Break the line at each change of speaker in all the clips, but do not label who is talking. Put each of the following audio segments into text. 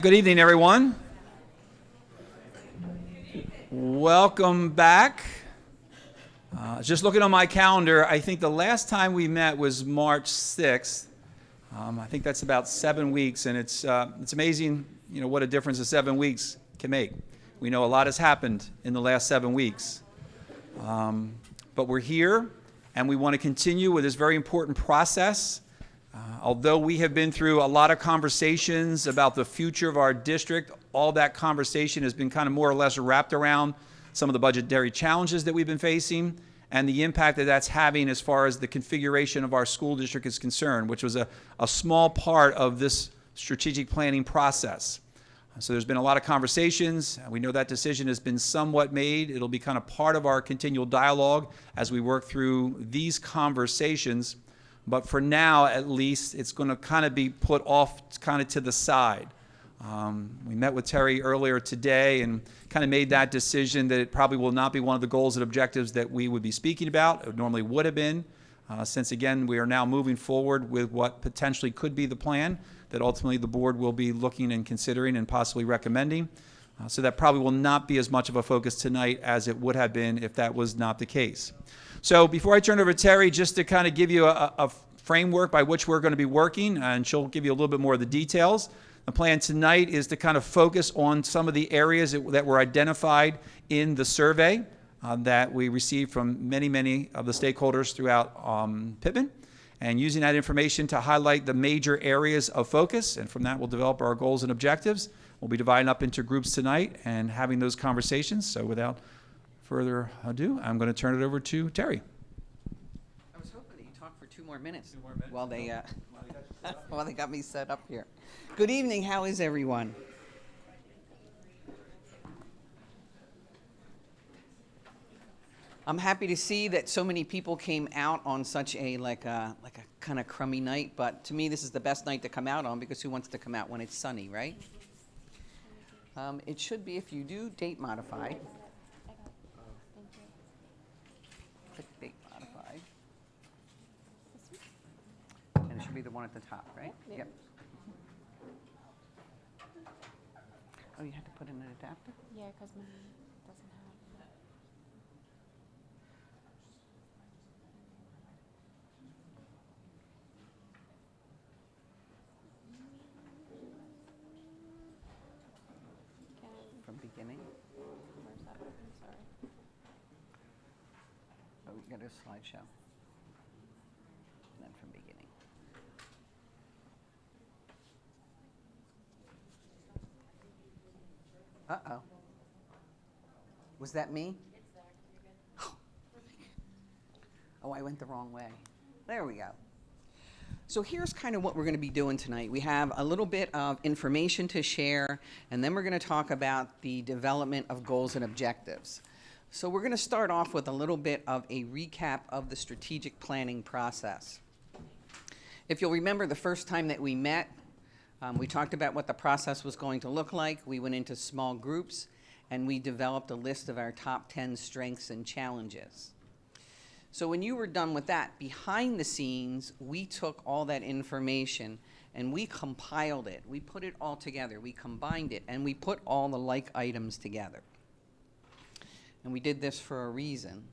Good evening, everyone. Welcome back. Just looking on my calendar, I think the last time we met was March 6th. I think that's about 7 weeks, and it's amazing, what a difference 7 weeks can make. We know a lot has happened in the last 7 weeks, but we're here, and we want to continue with this very important process. Although we have been through a lot of conversations about the future of our district, all that conversation has been kind of more or less wrapped around some of the budgetary challenges that we've been facing and the impact that that's having as far as the configuration of our school district is concerned, which was a small part of this strategic planning process. So there's been a lot of conversations. We know that decision has been somewhat made. It'll be kind of part of our continual dialogue as we work through these conversations. But for now, at least, it's going to kind of be put off kind of to the side. We met with Terry earlier today and kind of made that decision that it probably will not be one of the goals and objectives that we would be speaking about. It normally would have been, since, again, we are now moving forward with what potentially could be the plan that ultimately the board will be looking and considering and possibly recommending. So that probably will not be as much of a focus tonight as it would have been if that was not the case. So before I turn it over to Terry, just to kind of give you a framework by which we're going to be working, and she'll give you a little bit more of the details. The plan tonight is to kind of focus on some of the areas that were identified in the survey that we received from many of the stakeholders throughout Pitman, and using that information to highlight the major areas of focus, and from that we'll develop our goals and objectives. We'll be dividing up into groups tonight and having those conversations. So without further ado, I'm going to turn it over to Terry.
I was hoping that you talk for 2 more minutes while they while they got me set up here. Good evening. How is everyone? I'm happy to see that so many people came out on such a like a kind of crummy night, but to me this is the best night to come out on because who wants to come out when it's sunny, right? It should be, if you do date modify. Click date modify. And it should be the one at the top, right? Yep. Oh, you had to put in an adapter?
Yeah, because mine doesn't have.
From beginning?
Where's that? I'm sorry.
Oh, you got a slideshow. And then from beginning. Uh-oh. Was that me?
It's there. You're good.
Oh, I went the wrong way. There we go. So here's kind of what we're going to be doing tonight. We have a little bit of information to share, and then we're going to talk about the development of goals and objectives. So we're going to start off with a little bit of a recap of the strategic planning process. If you'll remember the first time that we met, we talked about what the process was going to look like. We went into small groups, and we developed a list of our top 10 strengths and challenges. So when you were done with that, behind the scenes, we took all that information and we compiled it. We put it all together. We combined it, and we put all the like items together. And we did this for a reason.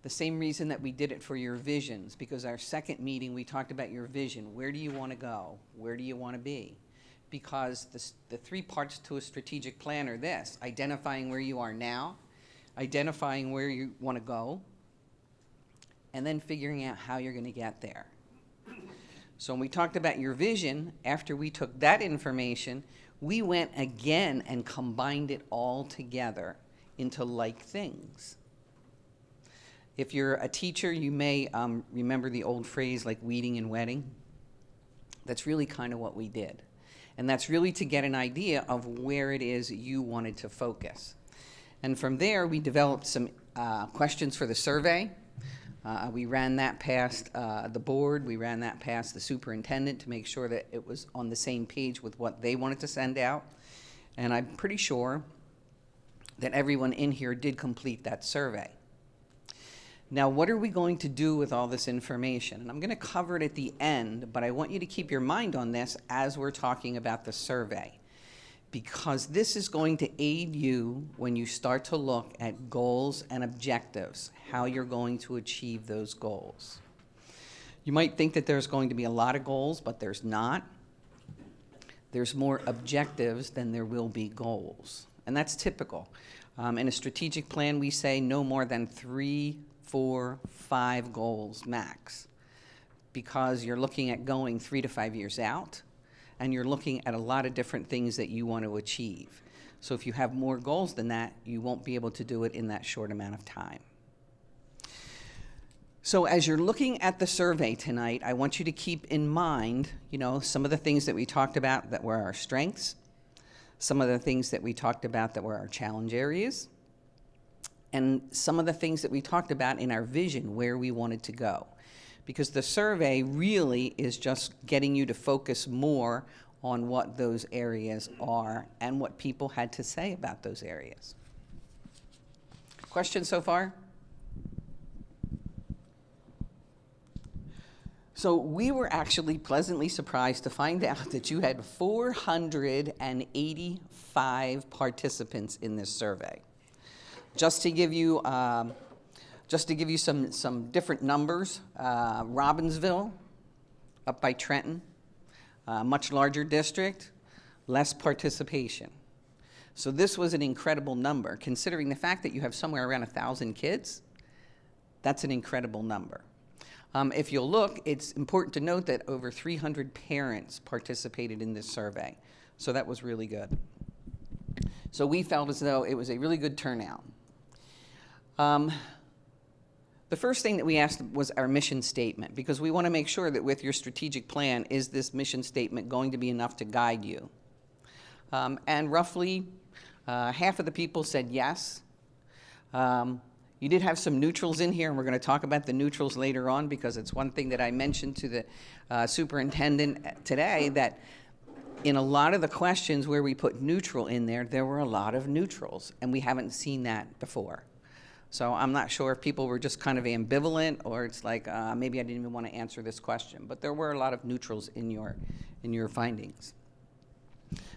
The same reason that we did it for your visions, because our second meeting we talked about your vision. Where do you want to go? Where do you want to be? Because the 3 parts to a strategic plan are this: identifying where you are now, identifying where you want to go, and then figuring out how you're going to get there. So when we talked about your vision, after we took that information, we went again and combined it all together into like things. If you're a teacher, you may remember the old phrase like weeding and wetting. That's really kind of what we did. And that's really to get an idea of where it is you wanted to focus. And from there, we developed some questions for the survey. We ran that past the board. We ran that past the superintendent to make sure that it was on the same page with what they wanted to send out. And I'm pretty sure that everyone in here did complete that survey. Now, what are we going to do with all this information? And I'm going to cover it at the end, but I want you to keep your mind on this as we're talking about the survey. because this is going to aid you when you start to look at goals and objectives, how you're going to achieve those goals. You might think that there's going to be a lot of goals, but there's not. There's more objectives than there will be goals, and that's typical. In a strategic plan, we say no more than 3, 4, 5 goals max, because you're looking at going 3 to 5 years out, and you're looking at a lot of different things that you want to achieve. So if you have more goals than that, you won't be able to do it in that short amount of time. So as you're looking at the survey tonight, I want you to keep in mind, some of the things that we talked about that were our strengths, some of the things that we talked about that were our challenge areas, and some of the things that we talked about in our vision, where we wanted to go. Because the survey really is just getting you to focus more on what those areas are and what people had to say about those areas. Questions so far? So we were actually pleasantly surprised to find out that you had 485 participants in this survey. Just to give you some different numbers, Robbinsville, up by Trenton, much larger district, less participation. So this was an incredible number. Considering the fact that you have somewhere around 1,000 kids, that's an incredible number. If you'll look, it's important to note that over 300 parents participated in this survey. So that was really good. So we felt as though it was a really good turnout. The first thing that we asked was our mission statement, because we want to make sure that with your strategic plan, is this mission statement going to be enough to guide you? And roughly half of the people said yes. You did have some neutrals in here, and we're going to talk about the neutrals later on, because it's one thing that I mentioned to the superintendent today, that in a lot of the questions where we put neutral in there, there were a lot of neutrals, and we haven't seen that before. So I'm not sure if people were just kind of ambivalent, or it's like, maybe I didn't even want to answer this question. But there were a lot of neutrals in your findings.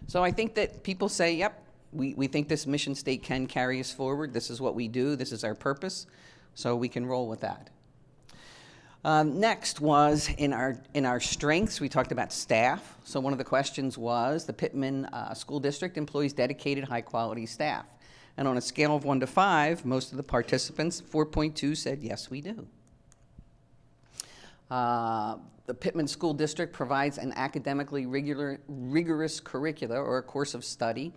So I think that people say, yep, we think this mission state can carry us forward. This is what we do. This is our purpose. So we can roll with that. Next was in our strengths, we talked about staff. So one of the questions was, the Pitman School District employs dedicated, high-quality staff. And on a scale of 1 to 5, most of the participants, 4.2, said, yes, we do. The Pitman School District provides an academically rigorous curricula or a course of study.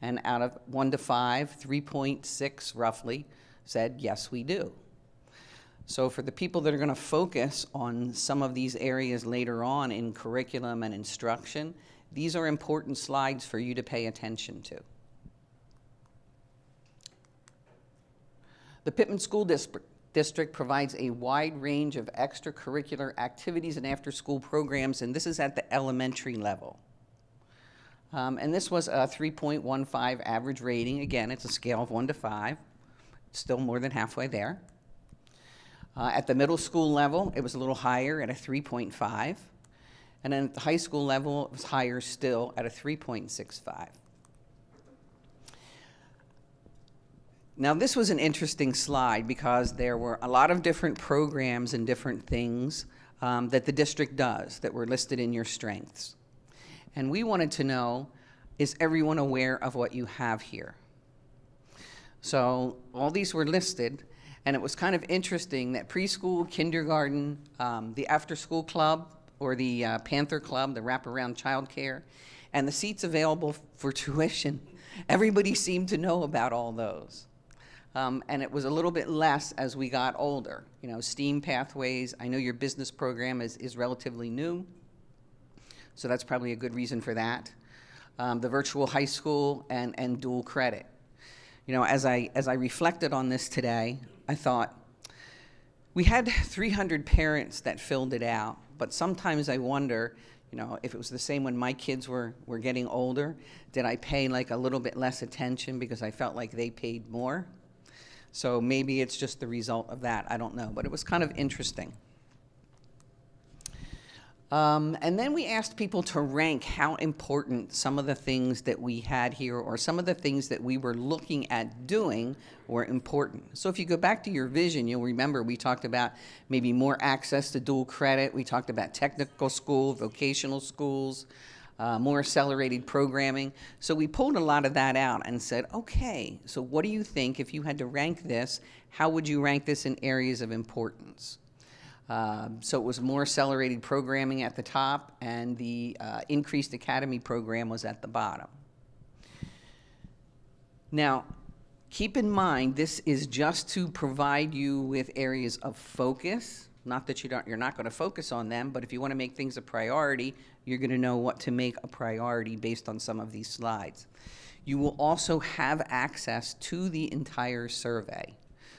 And out of 1 to 5, 3.6 roughly said, yes, we do. So for the people that are going to focus on some of these areas later on in curriculum and instruction, these are important slides for you to pay attention to. The Pitman School District provides a wide range of extracurricular activities and after-school programs, and this is at the elementary level. And this was a 3.15 average rating. Again, it's a scale of 1 to 5. It's still more than halfway there. At the middle school level, it was a little higher at a 3.5. And then at the high school level, it was higher still at a 3.65. Now, this was an interesting slide because there were a lot of different programs and different things that the district does that were listed in your strengths. And we wanted to know, is everyone aware of what you have here? So all these were listed, and it was kind of interesting that preschool, kindergarten, the after-school club, or the Panther Club, the wraparound childcare, and the seats available for tuition, everybody seemed to know about all those. And it was a little bit less as we got older. You know, STEAM pathways, I know your business program is relatively new, so that's probably a good reason for that. The virtual high school and dual credit. You know, as I reflected on this today, I thought, we had 300 parents that filled it out, but sometimes I wonder, you know, if it was the same when my kids were getting older, did I pay like a little bit less attention because I felt like they paid more? So maybe it's just the result of that, I don't know, but it was kind of interesting. And then we asked people to rank how important some of the things that we had here or some of the things that we were looking at doing were important. So if you go back to your vision, you'll remember we talked about maybe more access to dual credit. We talked about technical school, vocational schools, more accelerated programming. So we pulled a lot of that out and said, okay, so what do you think if you had to rank this, how would you rank this in areas of importance? So it was more accelerated programming at the top, and the increased academy program was at the bottom. Now, keep in mind, this is just to provide you with areas of focus. Not that you're not going to focus on them, but if you want to make things a priority, you're going to know what to make a priority based on some of these slides. You will also have access to the entire survey.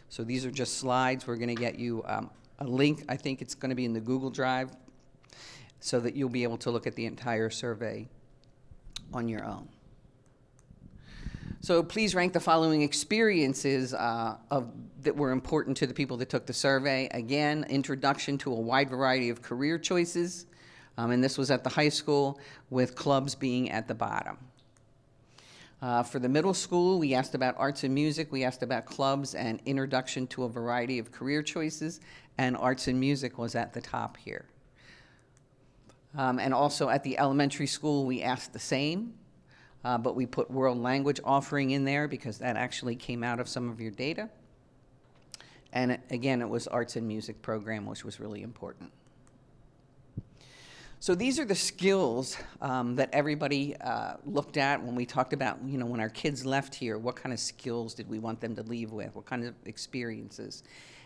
So these are just slides. We're going to get you a link. I think it's going to be in the Google Drive so that you'll be able to look at the entire survey on your own. So please rank the following experiences that were important to the people that took the survey. Again, introduction to a wide variety of career choices, and this was at the high school, with clubs being at the bottom. For the middle school, we asked about arts and music, we asked about clubs and introduction to a variety of career choices, and arts and music was at the top here. And also at the elementary school, we asked the same, but we put world language offering in there because that actually came out of some of your data. And again, it was arts and music program, which was really important. So these are the skills that everybody looked at when we talked about, when our kids left here, what kind of skills did we want them to leave with? What kind of experiences?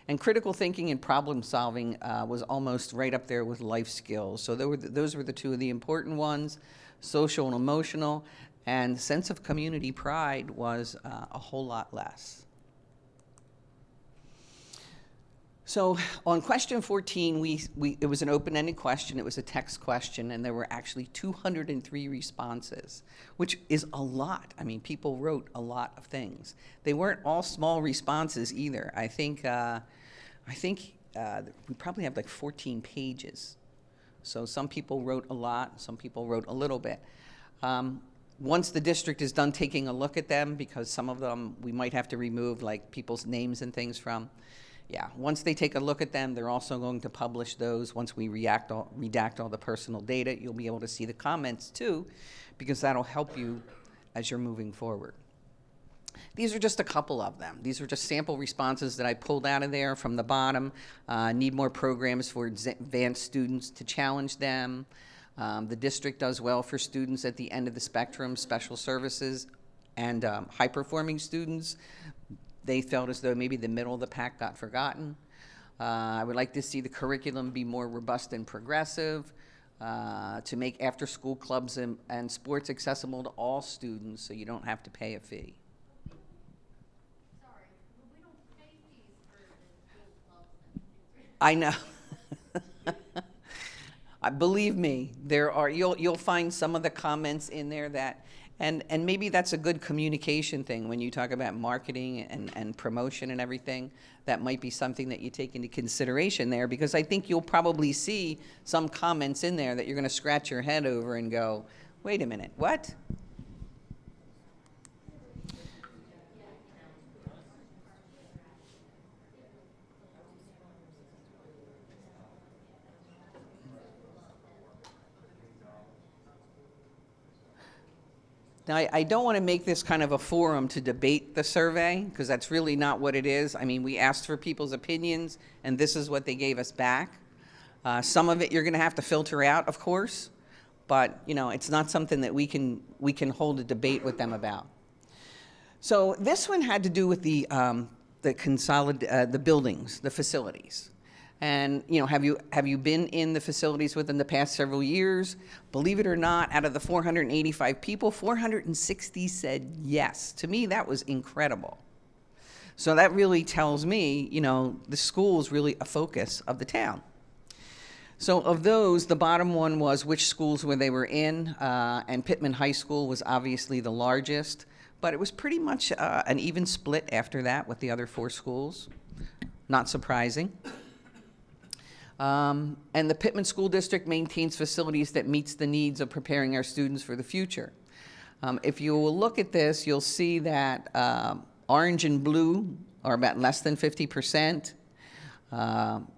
And critical thinking and problem solving was almost right up there with life skills. So those were the two of the important ones, social and emotional, and sense of community pride was a whole lot less. So on question 14, it was an open-ended question. It was a text question, and there were actually 203 responses, which is a lot. I mean, people wrote a lot of things. They weren't all small responses either. I think we probably have like 14 pages. So some people wrote a lot, some people wrote a little bit. Once the district is done taking a look at them, because some of them we might have to remove like people's names and things from, once they take a look at them, they're also going to publish those. Once we redact all the personal data, you'll be able to see the comments too, because that'll help you as you're moving forward. These are just a couple of them. These are just sample responses that I pulled out of there from the bottom. Need more programs for advanced students to challenge them. The district does well for students at the end of the spectrum, special services, and high-performing students. They felt as though maybe the middle of the pack got forgotten. I would like to see the curriculum be more robust and progressive, to make after-school clubs and sports accessible to all students so you don't have to pay a fee.
Sorry, but we don't pay fees for the school clubs.
I know. Believe me, you'll find some of the comments in there that, and maybe that's a good communication thing when you talk about marketing and promotion and everything. That might be something that you take into consideration there, because I think you'll probably see some comments in there that you're going to scratch your head over and go, wait a minute, what? Now, I don't want to make this kind of a forum to debate the survey, because that's really not what it is. I mean, we asked for people's opinions, and this is what they gave us back. Some of it you're going to have to filter out, of course, but it's not something that we can hold a debate with them about. So this one had to do with the buildings, the facilities. And have you been in the facilities within the past several years? Believe it or not, out of the 485 people, 460 said yes. To me, that was incredible. So that really tells me, the school is really a focus of the town. So of those, the bottom one was which schools they were in, and Pitman High School was obviously the largest, but it was pretty much an even split after that with the other four schools. Not surprising. And the Pitman School District maintains facilities that meets the needs of preparing our students for the future. If you will look at this, you'll see that orange and blue are about less than 50%.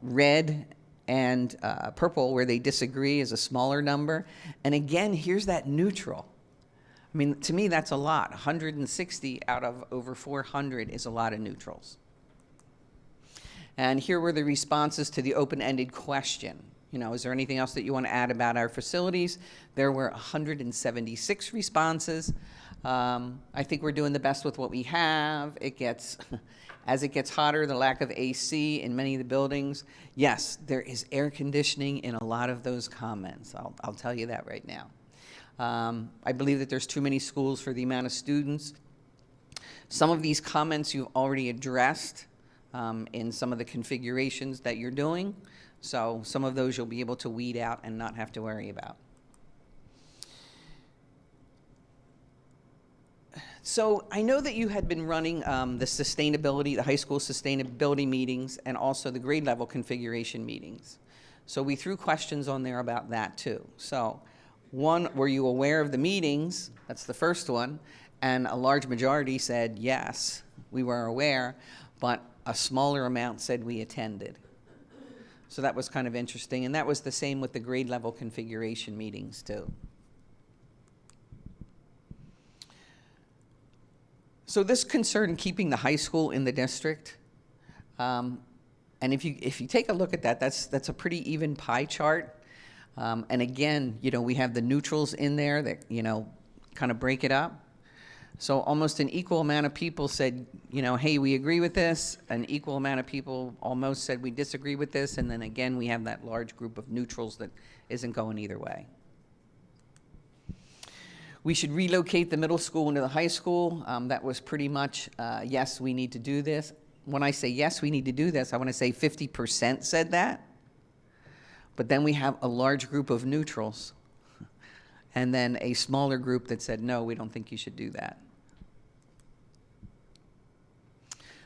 Red and purple, where they disagree, is a smaller number. And again, here's that neutral. I mean, to me, that's a lot. 160 out of over 400 is a lot of neutrals. And here were the responses to the open-ended question. You know, is there anything else that you want to add about our facilities? There were 176 responses. I think we're doing the best with what we have. It gets, as it gets hotter, the lack of AC in many of the buildings. Yes, there is air conditioning in a lot of those comments. I'll tell you that right now. I believe that there's too many schools for the amount of students. Some of these comments you've already addressed in some of the configurations that you're doing. So some of those you'll be able to weed out and not have to worry about. So I know that you had been running the high school sustainability meetings and also the grade level configuration meetings. So we threw questions on there about that too. So one, were you aware of the meetings? That's the first one. And a large majority said, yes, we were aware, but a smaller amount said we attended. So that was kind of interesting. And that was the same with the grade level configuration meetings too. So this concerned keeping the high school in the district. And if you take a look at that, that's a pretty even pie chart. And again, you know, we have the neutrals in there that, you know, kind of break it up. So almost an equal amount of people said, you know, hey, we agree with this. An equal amount of people almost said we disagree with this. And then again, we have that large group of neutrals that isn't going either way. We should relocate the middle school into the high school. That was pretty much, yes, we need to do this. When I say yes, we need to do this, I want to say 50% said that. But then we have a large group of neutrals. And then a smaller group that said, no, we don't think you should do that.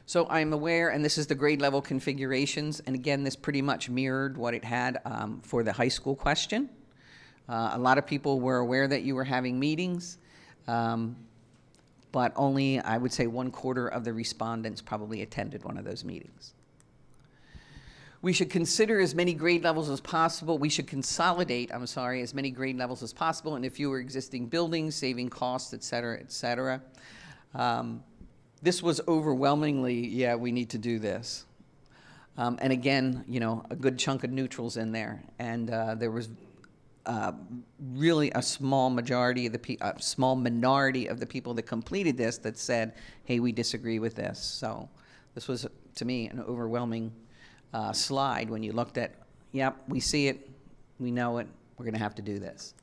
So I'm aware, and this is the grade level configurations. And again, this pretty much mirrored what it had for the high school question. A lot of people were aware that you were having meetings, but only, I would say, 1/4 of the respondents probably attended one of those meetings. We should consider as many grade levels as possible. We should consolidate, as many grade levels as possible in a fewer existing buildings, saving costs, et cetera, et cetera. This was overwhelmingly, yeah, we need to do this. And again, you know, a good chunk of neutrals in there. And there was really a small minority of the people that completed this that said, hey, we disagree with this. So this was, to me, an overwhelming slide when you looked at, yep, we see it, we know it, we're going to have to do this.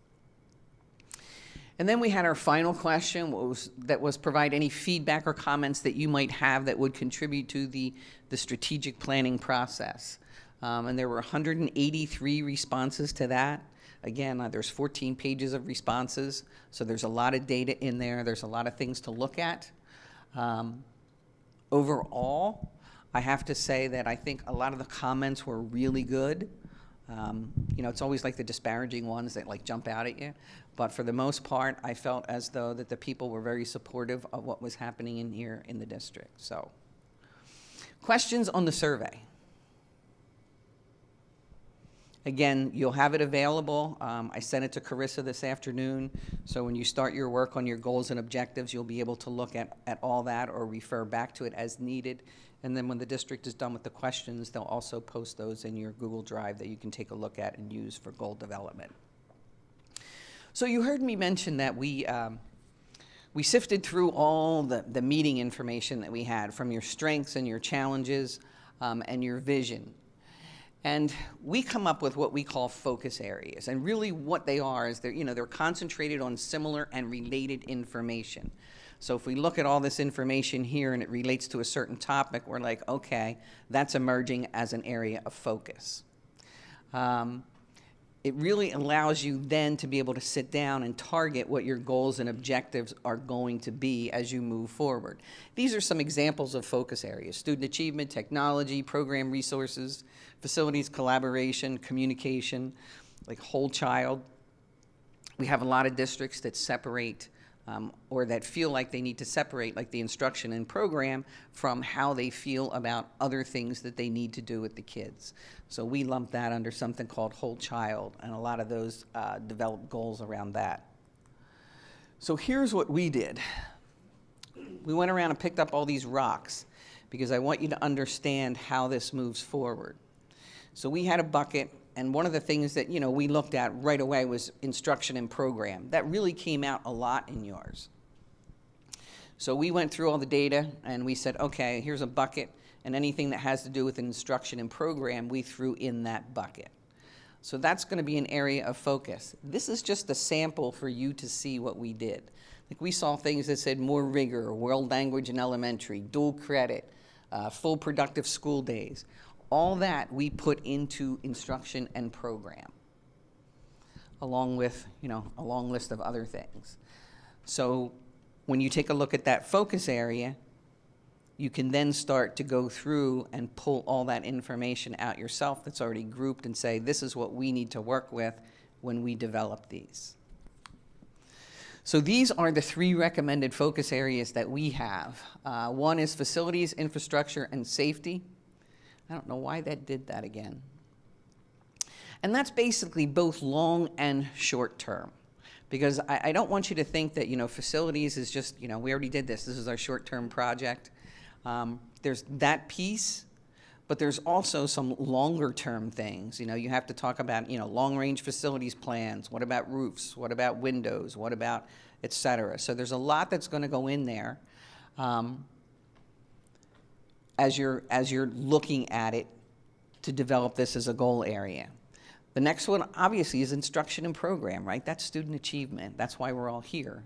And then we had our final question, that was provide any feedback or comments that you might have that would contribute to the strategic planning process. And there were 183 responses to that. Again, there's 14 pages of responses, so there's a lot of data in there. There's a lot of things to look at. Overall, I have to say that I think a lot of the comments were really good. You know, it's always like the disparaging ones that like jump out at you. But for the most part, I felt as though that the people were very supportive of what was happening in here in the district. So, questions on the survey. Again, you'll have it available. I sent it to Carissa this afternoon. So when you start your work on your goals and objectives, you'll be able to look at all that or refer back to it as needed. And then when the district is done with the questions, they'll also post those in your Google Drive that you can take a look at and use for goal development. So you heard me mention that we sifted through all the meeting information that we had from your strengths and your challenges and your vision. And we come up with what we call focus areas. And really what they are is they're concentrated on similar and related information. So if we look at all this information here and it relates to a certain topic, we're like, okay, that's emerging as an area of focus. it really allows you then to be able to sit down and target what your goals and objectives are going to be as you move forward. These are some examples of focus areas: student achievement, technology, program resources, facilities, collaboration, communication, like whole child. We have a lot of districts that separate or that feel like they need to separate, like the instruction and program, from how they feel about other things that they need to do with the kids. So we lump that under something called whole child, and a lot of those develop goals around that. So here's what we did. We went around and picked up all these rocks because I want you to understand how this moves forward. So we had a bucket, and one of the things that, you know, we looked at right away was instruction and program. That really came out a lot in yours. So we went through all the data and we said, okay, here's a bucket, and anything that has to do with instruction and program, we threw in that bucket. So that's going to be an area of focus. This is just a sample for you to see what we did. Like, we saw things that said more rigor, world language in elementary, dual credit, full productive school days. All that we put into instruction and program, along with, you know, a long list of other things. So when you take a look at that focus area, you can then start to go through and pull all that information out yourself that's already grouped and say, this is what we need to work with when we develop these. So these are the 3 recommended focus areas that we have. One is facilities, infrastructure, and safety. I don't know why that did that again. And that's basically both long and short term, because I don't want you to think that, you know, facilities is just, you know, we already did this. This is our short-term project. There's that piece, but there's also some longer-term things. You know, you have to talk about, you know, long-range facilities plans. What about roofs? What about windows? What about et cetera? So there's a lot that's going to go in there. As you're looking at it to develop this as a goal area. The next one, obviously, is instruction and program, right? That's student achievement. That's why we're all here.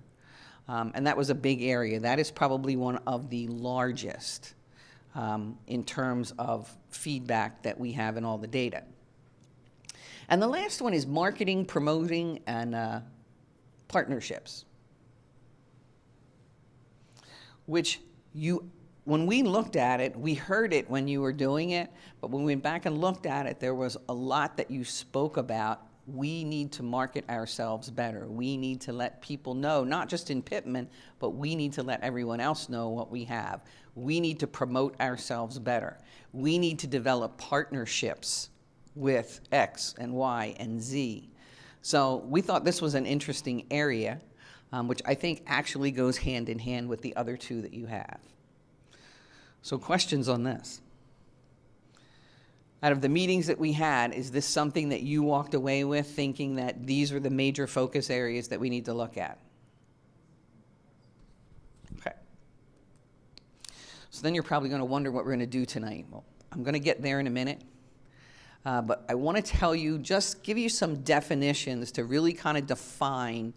And that was a big area. That is probably one of the largest in terms of feedback that we have in all the data. And the last one is marketing, promoting, and partnerships, which when we looked at it, we heard it when you were doing it, but when we went back and looked at it, there was a lot that you spoke about. We need to market ourselves better. We need to let people know, not just in Pitman, but we need to let everyone else know what we have. We need to promote ourselves better. We need to develop partnerships with X and Y and Z. So we thought this was an interesting area, which I think actually goes hand in hand with the other 2 that you have. So questions on this? Out of the meetings that we had, is this something that you walked away with thinking that these are the major focus areas that we need to look at? Okay. So then you're probably going to wonder what we're going to do tonight. Well, I'm going to get there in a minute. But I want to tell you, just give you some definitions to really kind of define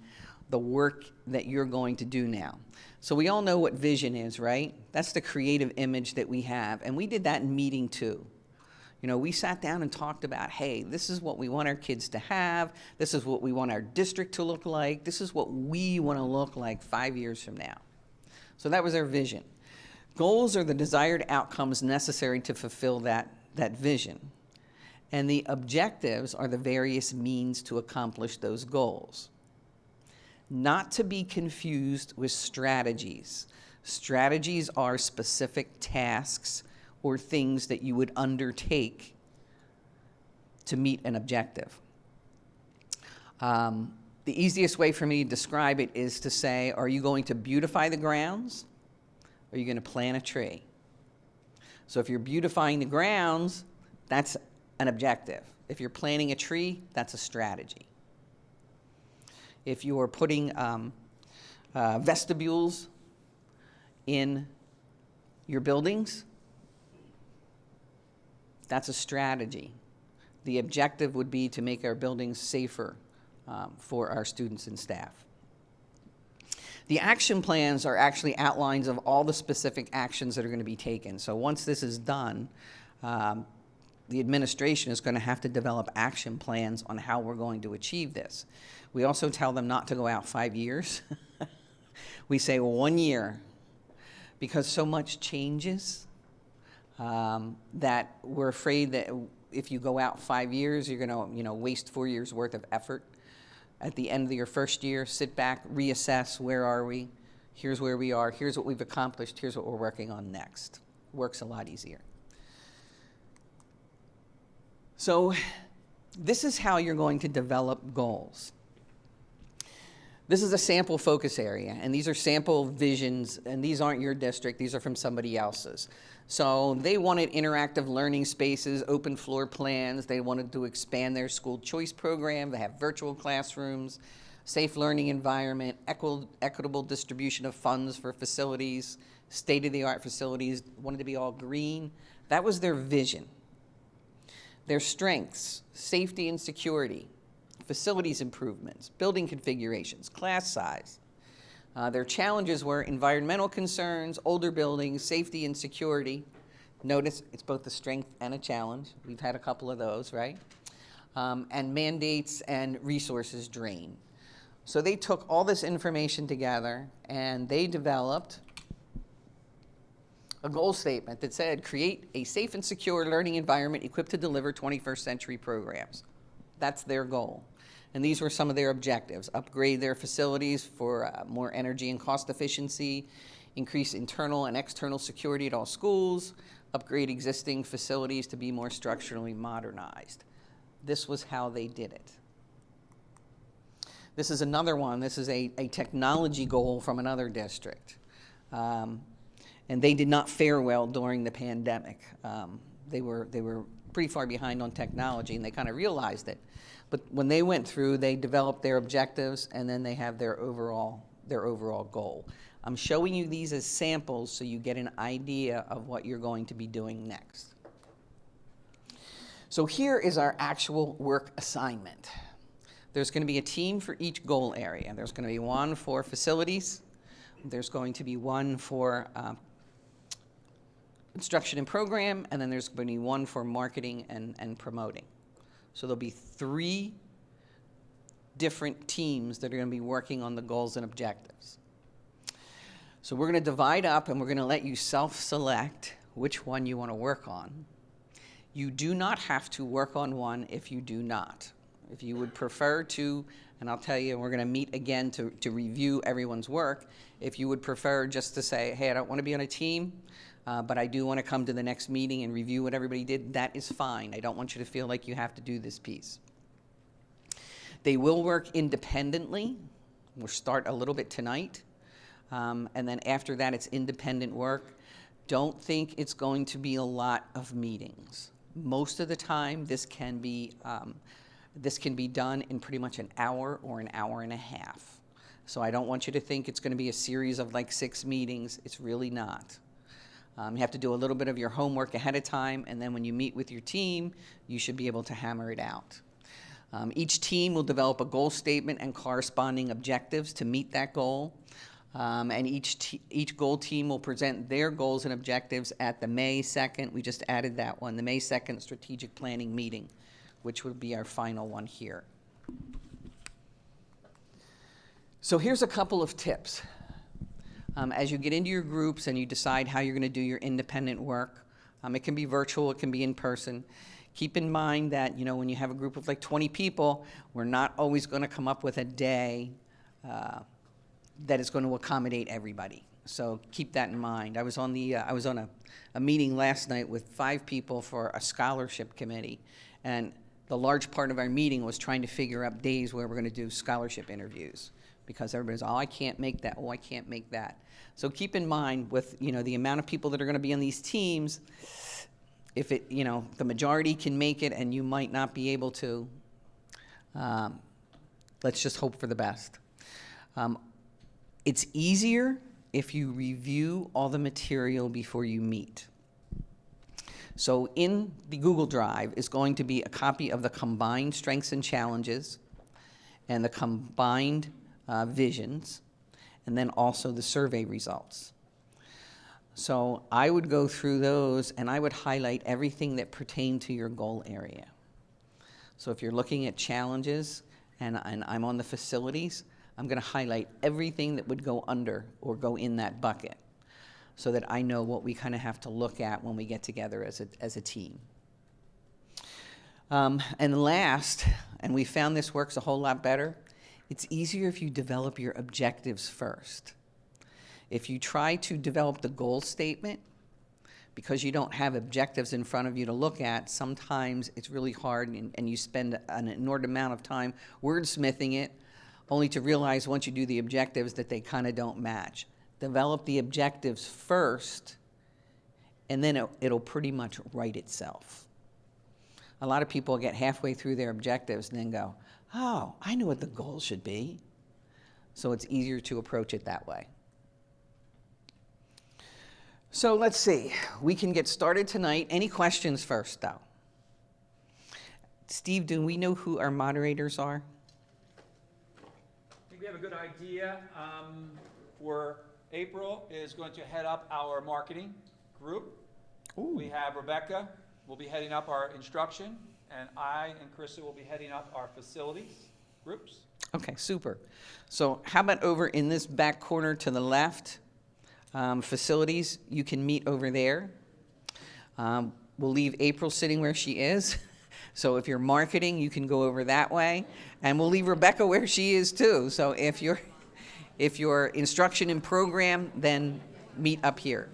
the work that you're going to do now. So we all know what vision is, right? That's the creative image that we have. And we did that in meeting 2. You know, we sat down and talked about, hey, this is what we want our kids to have. This is what we want our district to look like. This is what we want to look like 5 years from now. So that was our vision. Goals are the desired outcomes necessary to fulfill that vision. And the objectives are the various means to accomplish those goals. Not to be confused with strategies. Strategies are specific tasks or things that you would undertake to meet an objective. The easiest way for me to describe it is to say, are you going to beautify the grounds? Or are you going to plant a tree? So if you're beautifying the grounds, that's an objective. If you're planting a tree, that's a strategy. If you are putting vestibules in your buildings, that's a strategy. The objective would be to make our buildings safer for our students and staff. The action plans are actually outlines of all the specific actions that are going to be taken. So once this is done, the administration is going to have to develop action plans on how we're going to achieve this. We also tell them not to go out 5 years. We say 1 year, because so much changes that we're afraid that if you go out 5 years, you're going to waste 4 years worth of effort. At the end of your first year, sit back, reassess, where are we? Here's where we are, here's what we've accomplished, here's what we're working on next. Works a lot easier. So this is how you're going to develop goals. This is a sample focus area, and these are sample visions, and these aren't your district, these are from somebody else's. So they wanted interactive learning spaces, open floor plans, they wanted to expand their school choice program, they have virtual classrooms, safe learning environment, equitable distribution of funds for facilities, state-of-the-art facilities, wanted to be all green. That was their vision. Their strengths, safety and security, facilities improvements, building configurations, class size. Their challenges were environmental concerns, older buildings, safety and security. Notice it's both a strength and a challenge. We've had a couple of those, right? And mandates and resources drain. So they took all this information together and they developed a goal statement that said, create a safe and secure learning environment equipped to deliver 21st century programs. That's their goal. And these were some of their objectives: upgrade their facilities for more energy and cost efficiency, increase internal and external security at all schools, upgrade existing facilities to be more structurally modernized. This was how they did it. This is another one. This is a technology goal from another district. And they did not fare well during the pandemic. They were pretty far behind on technology, and they kind of realized it. But when they went through, they developed their objectives, and then they have their overall goal. I'm showing you these as samples so you get an idea of what you're going to be doing next. So here is our actual work assignment. There's going to be a team for each goal area. There's going to be one for facilities. There's going to be one for instruction and program, and then there's going to be one for marketing and promoting. So there'll be 3 different teams that are going to be working on the goals and objectives. So we're going to divide up, and we're going to let you self-select which one you want to work on. You do not have to work on one if you do not. If you would prefer to, and I'll tell you, we're going to meet again to review everyone's work. If you would prefer just to say, hey, I don't want to be on a team, but I do want to come to the next meeting and review what everybody did, that is fine. I don't want you to feel like you have to do this piece. They will work independently. We'll start a little bit tonight. And then after that, it's independent work. Don't think it's going to be a lot of meetings. Most of the time, this can be done in pretty much an hour or an hour and a half. So I don't want you to think it's going to be a series of like 6 meetings. It's really not. You have to do a little bit of your homework ahead of time, and then when you meet with your team, you should be able to hammer it out. Each team will develop a goal statement and corresponding objectives to meet that goal. And each goal team will present their goals and objectives at the May 2nd, we just added that one, the May 2nd strategic planning meeting, which would be our final one here. So here's a couple of tips. As you get into your groups and you decide how you're going to do your independent work, it can be virtual, it can be in person. Keep in mind that, you know, when you have a group of like 20 people, we're not always going to come up with a day that is going to accommodate everybody. So keep that in mind. I was on a meeting last night with 5 people for a scholarship committee, and the large part of our meeting was trying to figure out days where we're going to do scholarship interviews, because everybody's, oh, I can't make that, oh, I can't make that. So keep in mind with, you know, the amount of people that are going to be on these teams, if it, you know, the majority can make it and you might not be able to, let's just hope for the best. It's easier if you review all the material before you meet. So in the Google Drive is going to be a copy of the combined strengths and challenges and the combined visions, and then also the survey results. So I would go through those and I would highlight everything that pertained to your goal area. So if you're looking at challenges and I'm on the facilities, I'm going to highlight everything that would go under or go in that bucket so that I know what we kind of have to look at when we get together as a team. And last, and we found this works a whole lot better, it's easier if you develop your objectives first. If you try to develop the goal statement, because you don't have objectives in front of you to look at, sometimes it's really hard and you spend an inordinate amount of time wordsmithing it, only to realize once you do the objectives that they kind of don't match. Develop the objectives first, and then it'll pretty much write itself. A lot of people get halfway through their objectives and then go, oh, I know what the goal should be. So it's easier to approach it that way. So let's see. We can get started tonight. Any questions first, though? Steve, do we know who our moderators are?
I think we have a good idea. For April is going to head up our marketing group.
Ooh.
We have Rebecca will be heading up our instruction, and I and Krista will be heading up our facilities groups.
Okay, super. So how about over in this back corner to the left, facilities, you can meet over there. We'll leave April sitting where she is. So if you're marketing, you can go over that way. And we'll leave Rebecca where she is too. So if you're instruction and program, then meet up here.